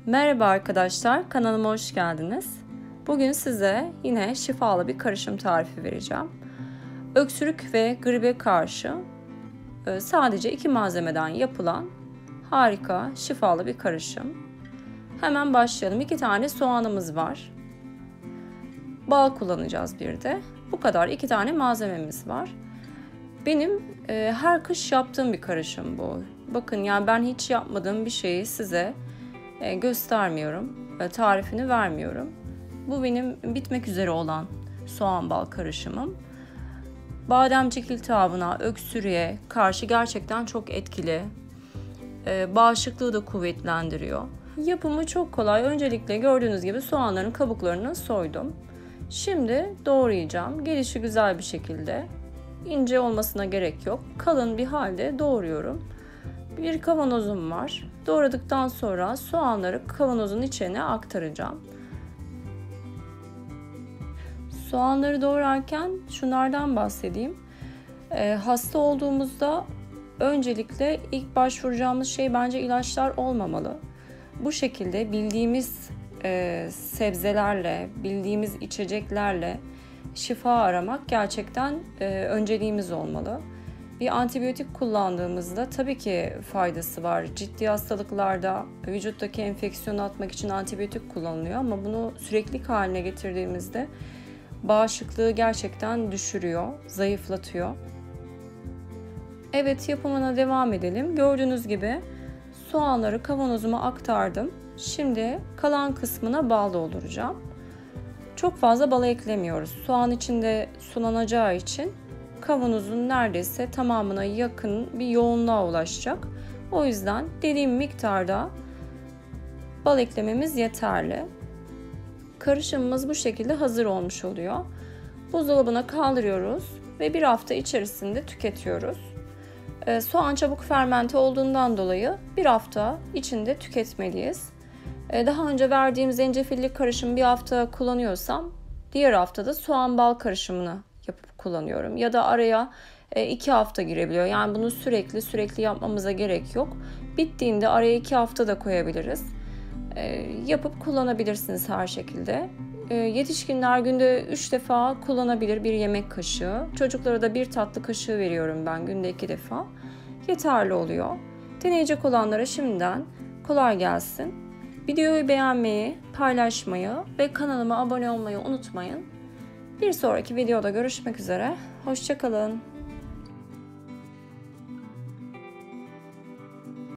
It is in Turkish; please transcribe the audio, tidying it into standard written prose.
Merhaba arkadaşlar, kanalıma hoş geldiniz. Bugün size yine şifalı bir karışım tarifi vereceğim. Öksürük ve gribe karşı sadece 2 malzemeden yapılan harika, şifalı bir karışım. Hemen başlayalım. 2 tane soğanımız var. Bal kullanacağız bir de. Bu kadar 2 tane malzememiz var. Benim her kış yaptığım bir karışım bu. Bakın yani ben hiç yapmadığım bir şeyi size göstermiyorum, tarifini vermiyorum. Bu benim bitmek üzere olan soğan bal karışımım. Bademcik iltihabına, öksürüğe karşı gerçekten çok etkili. Bağışıklığı da kuvvetlendiriyor. Yapımı çok kolay. Öncelikle gördüğünüz gibi soğanların kabuklarını soydum. Şimdi doğrayacağım. Gelişi güzel bir şekilde. İnce olmasına gerek yok. Kalın bir halde doğruyorum. Bir kavanozum var. Doğradıktan sonra soğanları kavanozun içine aktaracağım. Soğanları doğrarken şunlardan bahsedeyim. Hasta olduğumuzda öncelikle ilk başvuracağımız şey bence ilaçlar olmamalı. Bu şekilde bildiğimiz sebzelerle, bildiğimiz içeceklerle şifa aramak gerçekten önceliğimiz olmalı. Bir antibiyotik kullandığımızda tabii ki faydası var. Ciddi hastalıklarda vücuttaki enfeksiyonu atmak için antibiyotik kullanılıyor ama bunu süreklilik haline getirdiğimizde bağışıklığı gerçekten düşürüyor, zayıflatıyor. Evet, yapımına devam edelim. Gördüğünüz gibi soğanları kavanozuma aktardım. Şimdi kalan kısmına bal dolduracağım. Çok fazla bal eklemiyoruz. Soğan içinde sulanacağı için kavanozun neredeyse tamamına yakın bir yoğunluğa ulaşacak. O yüzden dediğim miktarda bal eklememiz yeterli. Karışımımız bu şekilde hazır olmuş oluyor. Buzdolabına kaldırıyoruz ve bir hafta içerisinde tüketiyoruz. Soğan çabuk fermente olduğundan dolayı bir hafta içinde tüketmeliyiz. Daha önce verdiğim zencefilli karışımı bir hafta kullanıyorsam diğer haftada soğan bal karışımını yapıp kullanıyorum. Ya da araya 2 hafta girebiliyor. Yani bunu sürekli yapmamıza gerek yok. Bittiğinde araya 2 hafta da koyabiliriz. Yapıp kullanabilirsiniz her şekilde. Yetişkinler günde 3 defa kullanabilir bir yemek kaşığı. Çocuklara da 1 tatlı kaşığı veriyorum ben günde 2 defa. Yeterli oluyor. Deneyecek olanlara şimdiden kolay gelsin. Videoyu beğenmeyi, paylaşmayı ve kanalıma abone olmayı unutmayın. Bir sonraki videoda görüşmek üzere. Hoşça kalın.